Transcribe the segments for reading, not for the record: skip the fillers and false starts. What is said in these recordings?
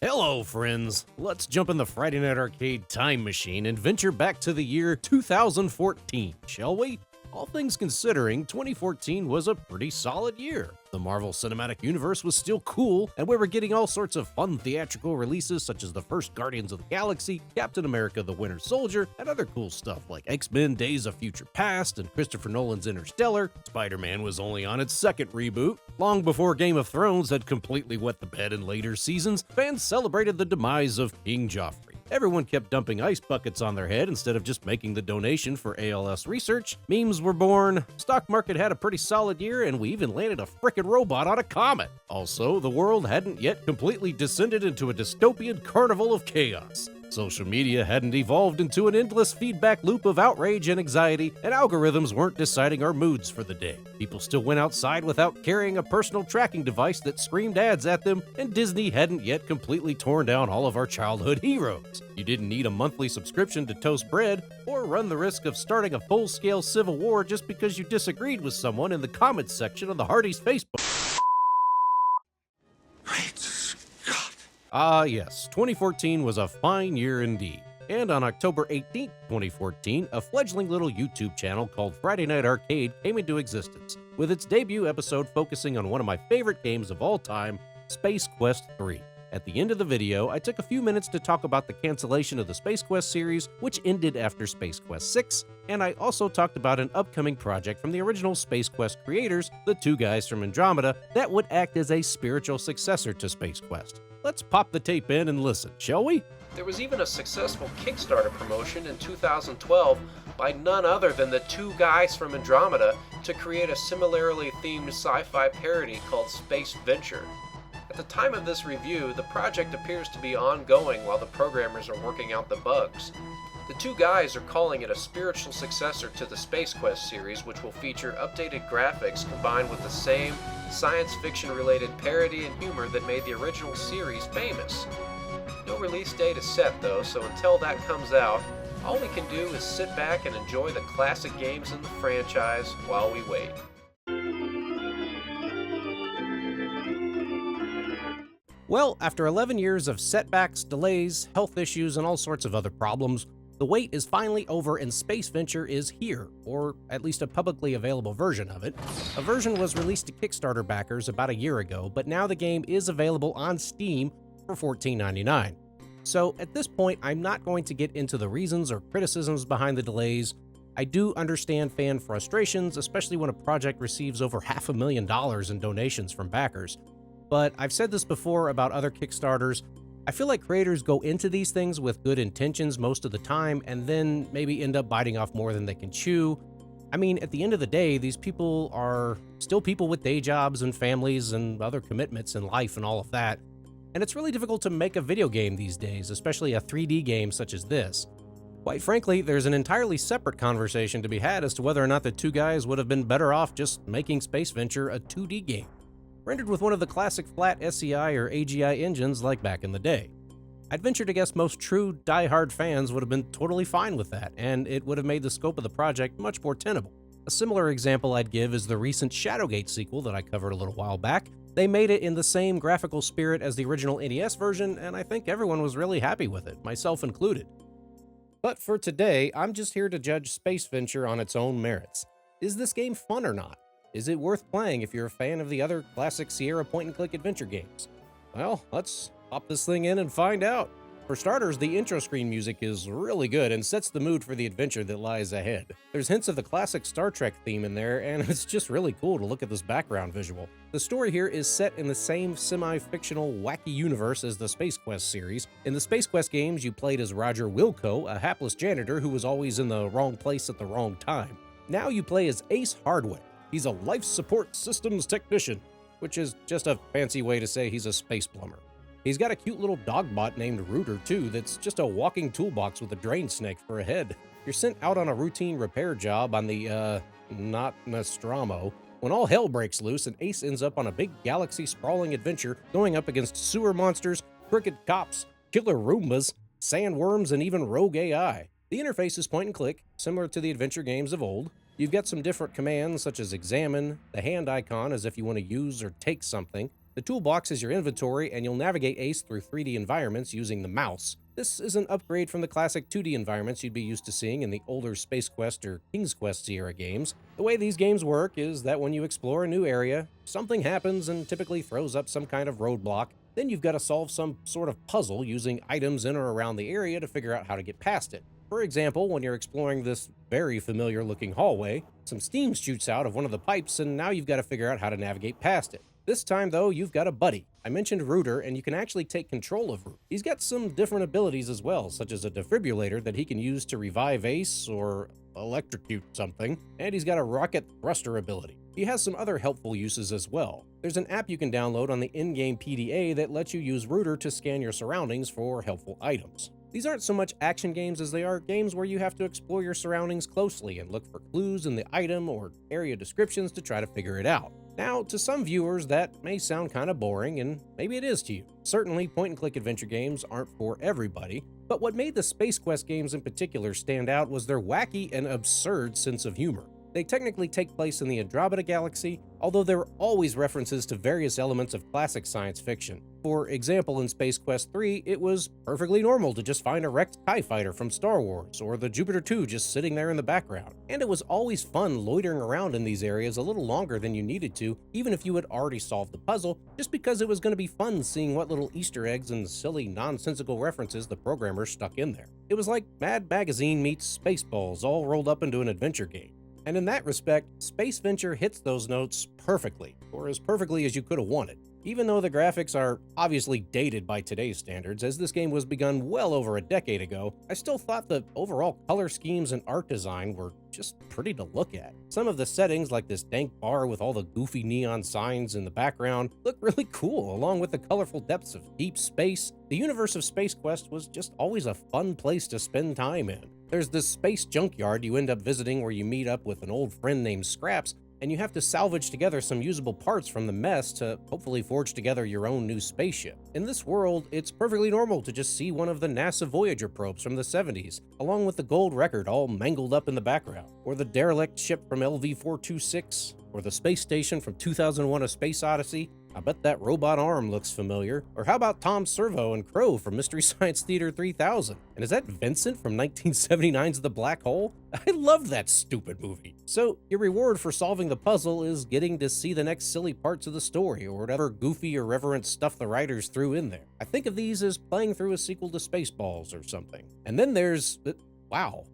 Hello, friends. Let's jump in the Friday Night Arcade time machine and venture back to the year 2014, shall we? All things considering, 2014 was a pretty solid year. The Marvel Cinematic Universe was still cool, and we were getting all sorts of fun theatrical releases such as the first Guardians of the Galaxy, Captain America the Winter Soldier, and other cool stuff like X-Men Days of Future Past and Christopher Nolan's Interstellar. Spider-Man was only on its second reboot. Long before Game of Thrones had completely wet the bed in later seasons, fans celebrated the demise of King Joffrey. Everyone kept dumping ice buckets on their head instead of just making the donation for ALS research. Memes were born, stock market had a pretty solid year, and we even landed a frickin' robot on a comet. Also, the world hadn't yet completely descended into a dystopian carnival of chaos. Social media hadn't evolved into an endless feedback loop of outrage and anxiety, and algorithms weren't deciding our moods for the day. People still went outside without carrying a personal tracking device that screamed ads at them, and Disney hadn't yet completely torn down all of our childhood heroes. You didn't need a monthly subscription to toast bread, or run the risk of starting a full-scale civil war just because you disagreed with someone in the comments section of the Hardy's Facebook. Yes, 2014 was a fine year indeed. And on October 18, 2014, a fledgling little YouTube channel called Friday Night Arcade came into existence, with its debut episode focusing on one of my favorite games of all time, SpaceQuest III. At the end of the video, I took a few minutes to talk about the cancellation of the SpaceQuest series, which ended after SpaceQuest VI, and I also talked about an upcoming project from the original SpaceQuest creators, the Two Guys From Andromeda, that would act as a spiritual successor to SpaceQuest. Let's pop the tape in and listen, shall we? There was even a successful Kickstarter promotion in 2012 by none other than the Two Guys From Andromeda to create a similarly themed sci-fi parody called SpaceVenture. At the time of this review, the project appears to be ongoing while the programmers are working out the bugs. The two guys are calling it a spiritual successor to the SpaceQuest series, which will feature updated graphics combined with the same science fiction-related parody and humor that made the original series famous. No release date is set though, so until that comes out, all we can do is sit back and enjoy the classic games in the franchise while we wait. Well, after 11 years of setbacks, delays, health issues, and all sorts of other problems, the wait is finally over and SpaceVenture is here, or at least a publicly available version of it. A version was released to Kickstarter backers about a year ago, but now the game is available on Steam for $14.99. So at this point, I'm not going to get into the reasons or criticisms behind the delays. I do understand fan frustrations, especially when a project receives over $500,000 in donations from backers. But I've said this before about other Kickstarters. I feel like creators go into these things with good intentions most of the time and then maybe end up biting off more than they can chew. I mean, at the end of the day, these people are still people with day jobs and families and other commitments in life and all of that. And it's really difficult to make a video game these days, especially a 3D game such as this. Quite frankly, there's an entirely separate conversation to be had as to whether or not the two guys would have been better off just making SpaceVenture a 2D game, rendered with one of the classic flat SCI or AGI engines like back in the day. I'd venture to guess most true die-hard fans would have been totally fine with that, and it would have made the scope of the project much more tenable. A similar example I'd give is the recent Shadowgate sequel that I covered a little while back. They made it in the same graphical spirit as the original NES version, and I think everyone was really happy with it, myself included. But for today, I'm just here to judge SpaceVenture on its own merits. Is this game fun or not? Is it worth playing if you're a fan of the other classic Sierra point-and-click adventure games? Well, let's pop this thing in and find out. For starters, the intro screen music is really good and sets the mood for the adventure that lies ahead. There's hints of the classic Star Trek theme in there, and it's just really cool to look at this background visual. The story here is set in the same semi-fictional, wacky universe as the SpaceQuest series. In the SpaceQuest games, you played as Roger Wilco, a hapless janitor who was always in the wrong place at the wrong time. Now you play as Ace Hardware. He's a life support systems technician, which is just a fancy way to say he's a space plumber. He's got a cute little dog bot named Rooter too that's just a walking toolbox with a drain snake for a head. You're sent out on a routine repair job on the, not Nostromo, when all hell breaks loose and Ace ends up on a big galaxy-sprawling adventure going up against sewer monsters, crooked cops, killer Roombas, sandworms, and even rogue AI. The interface is point and click, similar to the adventure games of old. You've got some different commands such as examine, the hand icon as if you want to use or take something, The toolbox is your inventory, and you'll navigate Ace through 3D environments using the mouse. This is an upgrade from the classic 2D environments you'd be used to seeing in the older Space Quest or King's Quest era games. The way these games work is that when you explore a new area, something happens and typically throws up some kind of roadblock. Then you've got to solve some sort of puzzle using items in or around the area to figure out how to get past it. For example, when you're exploring this very familiar looking hallway, some steam shoots out of one of the pipes and now you've got to figure out how to navigate past it. This time, though, you've got a buddy. I mentioned Rooter, and you can actually take control of Rooter. He's got some different abilities as well, such as a defibrillator that he can use to revive Ace or electrocute something, and he's got a rocket thruster ability. He has some other helpful uses as well. There's an app you can download on the in-game PDA that lets you use Rooter to scan your surroundings for helpful items. These aren't so much action games as they are games where you have to explore your surroundings closely and look for clues in the item or area descriptions to try to figure it out. Now, to some viewers, that may sound kind of boring, and maybe it is to you. Certainly, point-and-click adventure games aren't for everybody, but what made the Space Quest games in particular stand out was their wacky and absurd sense of humor. They technically take place in the Andromeda galaxy, although there are always references to various elements of classic science fiction. For example, in Space Quest III, it was perfectly normal to just find a wrecked TIE fighter from Star Wars, or the Jupiter 2 just sitting there in the background. And it was always fun loitering around in these areas a little longer than you needed to, even if you had already solved the puzzle, just because it was going to be fun seeing what little Easter eggs and silly, nonsensical references the programmers stuck in there. It was like Mad Magazine meets Spaceballs all rolled up into an adventure game. And in that respect, SpaceVenture hits those notes perfectly, or as perfectly as you could have wanted. Even though the graphics are obviously dated by today's standards, as this game was begun well over a decade ago, I still thought the overall color schemes and art design were just pretty to look at. Some of the settings, like this dank bar with all the goofy neon signs in the background, look really cool, along with the colorful depths of deep space. The universe of Space Quest was just always a fun place to spend time in. There's this space junkyard you end up visiting where you meet up with an old friend named Scraps, and you have to salvage together some usable parts from the mess to hopefully forge together your own new spaceship. In this world, it's perfectly normal to just see one of the NASA Voyager probes from the 70s, along with the gold record all mangled up in the background, or the derelict ship from LV-426, or the space station from 2001: A Space Odyssey. I bet that robot arm looks familiar. Or how about Tom Servo and Crow from Mystery Science Theater 3000? And is that Vincent from 1979's The Black Hole? I love that stupid movie. So your reward for solving the puzzle is getting to see the next silly parts of the story or whatever goofy irreverent stuff the writers threw in there. I think of these as playing through a sequel to Spaceballs or something. And then there's... wow.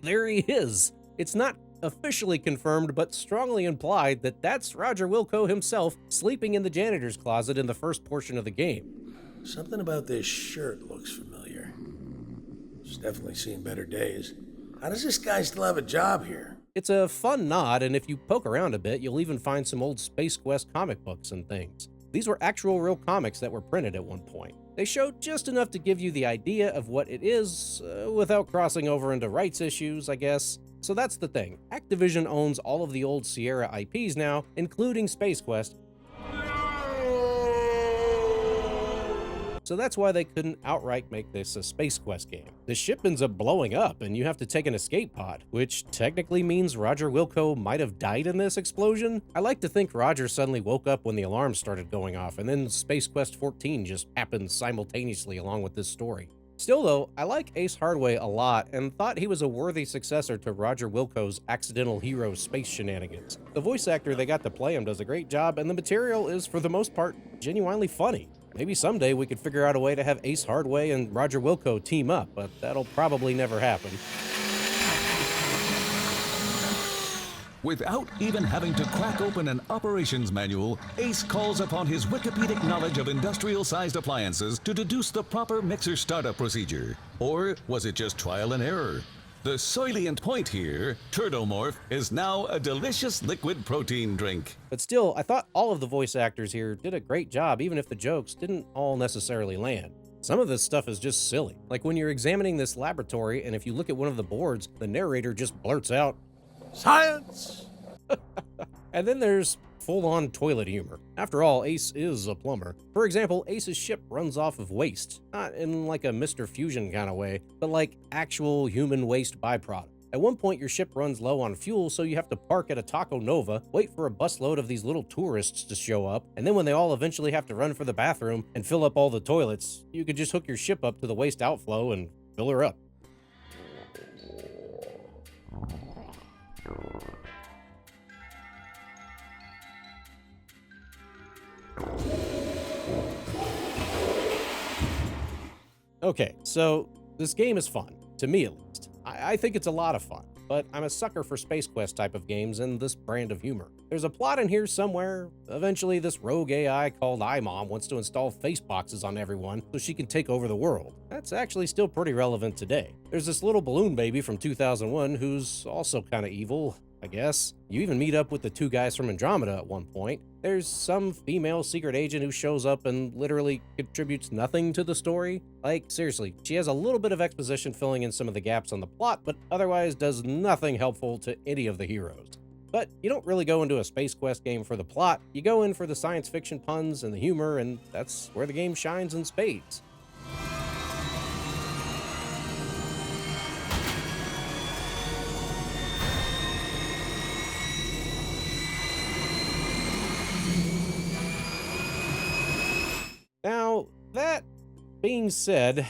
There he is. It's not officially confirmed, but strongly implied that that's Roger Wilco himself sleeping in the janitor's closet in the first portion of the game. Something about this shirt looks familiar. It's definitely seen better days. How does this guy still have a job here? It's a fun nod, and if you poke around a bit, you'll even find some old Space Quest comic books and things. These were actual real comics that were printed at one point. They show just enough to give you the idea of what it is, without crossing over into rights issues, I guess. So that's the thing. Activision owns all of the old Sierra IPs now, including Space Quest. So that's why they couldn't outright make this a Space Quest game. The ship ends up blowing up and you have to take an escape pod, which technically means Roger Wilco might have died in this explosion. I like to think Roger suddenly woke up when the alarm started going off, and then Space Quest 14 just happened simultaneously along with this story. Still though, I like Ace Hardway a lot and thought he was a worthy successor to Roger Wilco's accidental hero space shenanigans. The voice actor they got to play him does a great job, and the material is, for the most part, genuinely funny. Maybe someday we could figure out a way to have Ace Hardway and Roger Wilco team up, but that'll probably never happen. Without even having to crack open an operations manual, Ace calls upon his Wikipedic knowledge of industrial-sized appliances to deduce the proper mixer startup procedure. Or was it just trial and error? The salient point here, Turdomorph, is now a delicious liquid protein drink. But still, I thought all of the voice actors here did a great job, even if the jokes didn't all necessarily land. Some of this stuff is just silly. Like when you're examining this laboratory, and if you look at one of the boards, the narrator just blurts out, Science! And then there's full-on toilet humor. After all, Ace is a plumber. For example, Ace's ship runs off of waste. Not in like a Mr. Fusion kind of way, but like actual human waste byproduct. At one point, your ship runs low on fuel, so you have to park at a Taco Nova, wait for a busload of these little tourists to show up, and then when they all eventually have to run for the bathroom and fill up all the toilets, you could just hook your ship up to the waste outflow and fill her up. Okay, so this game is fun, to me at least. I think it's a lot of fun, but I'm a sucker for Space Quest type of games and this brand of humor. There's a plot in here somewhere. Eventually, this rogue AI called iMom wants to install face boxes on everyone so she can take over the world. That's actually still pretty relevant today. There's this little balloon baby from 2001 who's also kind of evil, I guess. You even meet up with the two guys from Andromeda at one point. There's some female secret agent who shows up and literally contributes nothing to the story. Like, seriously, she has a little bit of exposition filling in some of the gaps on the plot, but otherwise does nothing helpful to any of the heroes. But you don't really go into a Space Quest game for the plot, you go in for the science fiction puns and the humor, and that's where the game shines in spades. Now, that being said,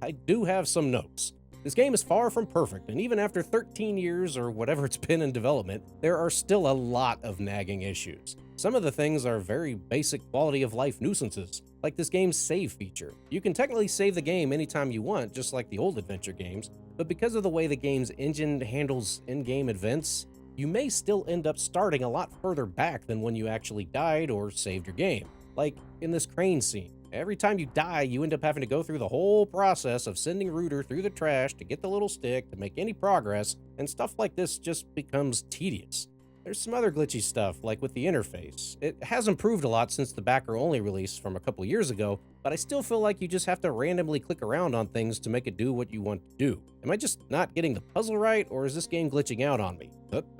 I do have some notes. This game is far from perfect, and even after 13 years or whatever it's been in development, there are still a lot of nagging issues. Some of the things are very basic quality of life nuisances, like this game's save feature. You can technically save the game anytime you want, just like the old adventure games, but because of the way the game's engine handles in-game events, you may still end up starting a lot further back than when you actually died or saved your game. Like in this crane scene. Every time you die, you end up having to go through the whole process of sending Rooter through the trash to get the little stick to make any progress, and stuff like this just becomes tedious. There's some other glitchy stuff, like with the interface. It has improved a lot since the backer-only release from a couple years ago, but I still feel like you just have to randomly click around on things to make it do what you want to do. Am I just not getting the puzzle right, or is this game glitching out on me?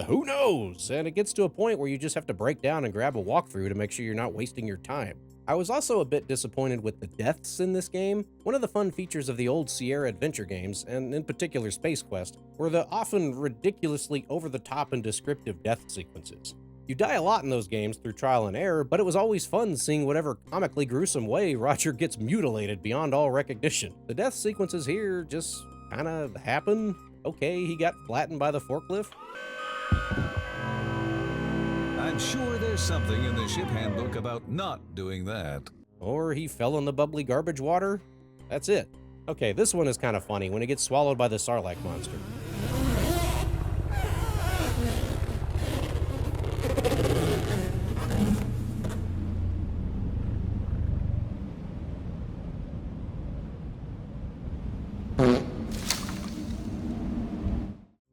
Who knows? And it gets to a point where you just have to break down and grab a walkthrough to make sure you're not wasting your time. I was also a bit disappointed with the deaths in this game. One of the fun features of the old SQIII adventure games, and in particular Space Quest, were the often ridiculously over-the-top and descriptive death sequences. You die a lot in those games through trial and error, but it was always fun seeing whatever comically gruesome way Roger gets mutilated beyond all recognition. The death sequences here just kinda happen. Okay, he got flattened by the forklift. I'm sure there's something in the ship handbook about not doing that. Or he fell in the bubbly garbage water. That's it. Okay, this one is kind of funny when he gets swallowed by the Sarlacc monster.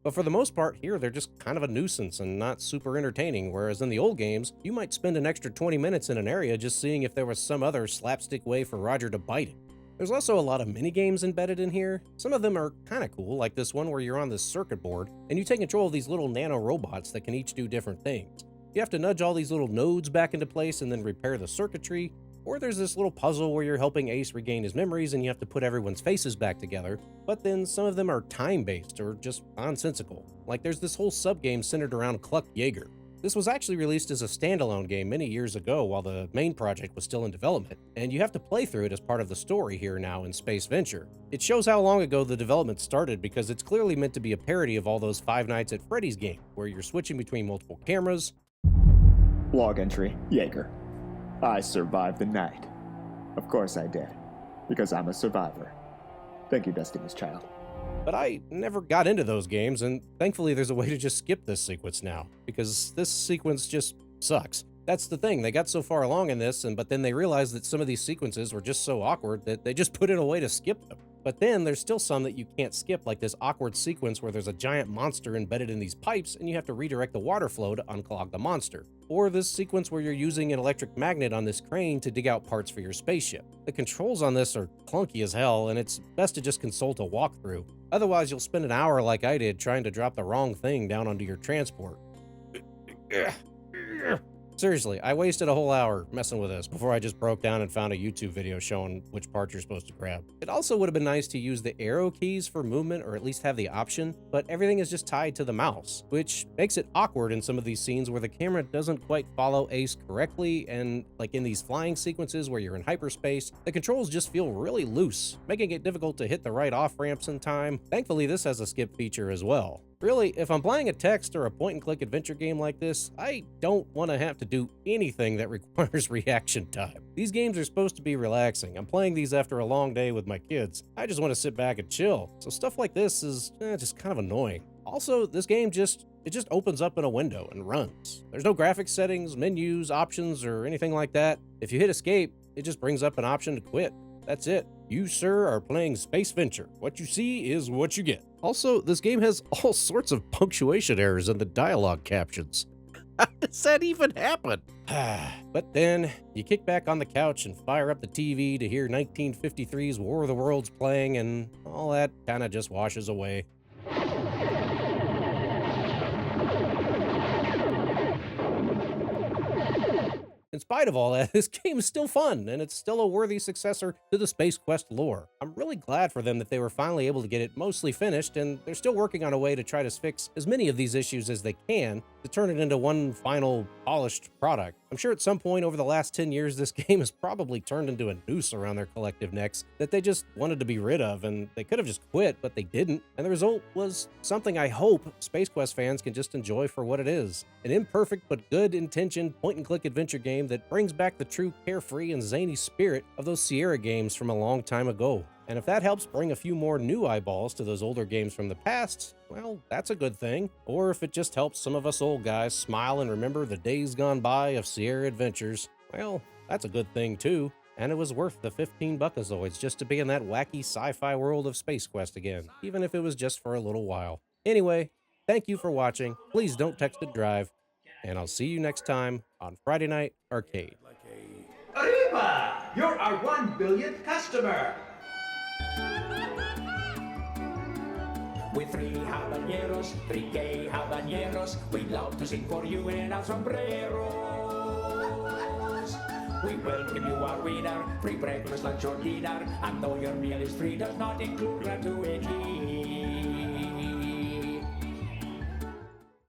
But for the most part, here they're just kind of a nuisance and not super entertaining, whereas in the old games, you might spend an extra 20 minutes in an area just seeing if there was some other slapstick way for Roger to bite it. There's also a lot of mini-games embedded in here. Some of them are kind of cool, like this one where you're on this circuit board, and you take control of these little nano-robots that can each do different things. You have to nudge all these little nodes back into place and then repair the circuitry, or there's this little puzzle where you're helping Ace regain his memories and you have to put everyone's faces back together, but then some of them are time-based or just nonsensical. Like there's this whole sub-game centered around Cluck Yeager. This was actually released as a standalone game many years ago while the main project was still in development, and you have to play through it as part of the story here now in SpaceVenture. It shows how long ago the development started because it's clearly meant to be a parody of all those Five Nights at Freddy's games, where you're switching between multiple cameras. Log entry, Yeager. I survived the night. Of course I did, because I'm a survivor. Thank you, Destiny's Child. But I never got into those games, and thankfully there's a way to just skip this sequence now, because this sequence just sucks. That's the thing, they got so far along in this, but then they realized that some of these sequences were just so awkward that they just put in a way to skip them. But then there's still some that you can't skip, like this awkward sequence where there's a giant monster embedded in these pipes and you have to redirect the water flow to unclog the monster. Or this sequence where you're using an electric magnet on this crane to dig out parts for your spaceship. The controls on this are clunky as hell, and it's best to just consult a walkthrough. Otherwise, you'll spend an hour like I did trying to drop the wrong thing down onto your transport. Seriously, I wasted a whole hour messing with this before I just broke down and found a YouTube video showing which parts you're supposed to grab. It also would have been nice to use the arrow keys for movement, or at least have the option, but everything is just tied to the mouse, which makes it awkward in some of these scenes where the camera doesn't quite follow Ace correctly, and like in these flying sequences where you're in hyperspace, the controls just feel really loose, making it difficult to hit the right off-ramps in time. Thankfully, this has a skip feature as well. Really, if I'm playing a text or a point-and-click adventure game like this, I don't want to have to do anything that requires reaction time. These games are supposed to be relaxing. I'm playing these after a long day with my kids. I just want to sit back and chill, so stuff like this is just kind of annoying. Also, this game just opens up in a window and runs. There's no graphics settings, menus, options, or anything like that. If you hit escape, it just brings up an option to quit. That's it. You, sir, are playing SpaceVenture. What you see is what you get. Also, this game has all sorts of punctuation errors in the dialogue captions. How does that even happen? But then, you kick back on the couch and fire up the TV to hear 1953's War of the Worlds playing, and all that kinda just washes away. In spite of all that, this game is still fun, and it's still a worthy successor to the Space Quest lore. I'm really glad for them that they were finally able to get it mostly finished, and they're still working on a way to try to fix as many of these issues as they can to turn it into one final, polished product. I'm sure at some point over the last 10 years, this game has probably turned into a noose around their collective necks that they just wanted to be rid of, and they could have just quit, but they didn't. And the result was something I hope Space Quest fans can just enjoy for what it is. An imperfect but good-intentioned point-and-click adventure game that brings back the true carefree and zany spirit of those SQIII games from a long time ago. And if that helps bring a few more new eyeballs to those older games from the past, well, that's a good thing. Or if it just helps some of us old guys smile and remember the days gone by of SQIII adventures, well, that's a good thing too. And it was worth the 15 buckazoids just to be in that wacky sci-fi world of Space Quest again, even if it was just for a little while. Anyway, thank you for watching. Please don't text and drive, and I'll see you next time on Friday Night Arcade. Arriba! You're our 1 billionth customer! With 3 habaneros, 3 gay habaneros, we love to sing for you in our sombreros. We welcome you, our winner, free breakfast, lunch, or dinner, and though your meal is free, does not include gratuity.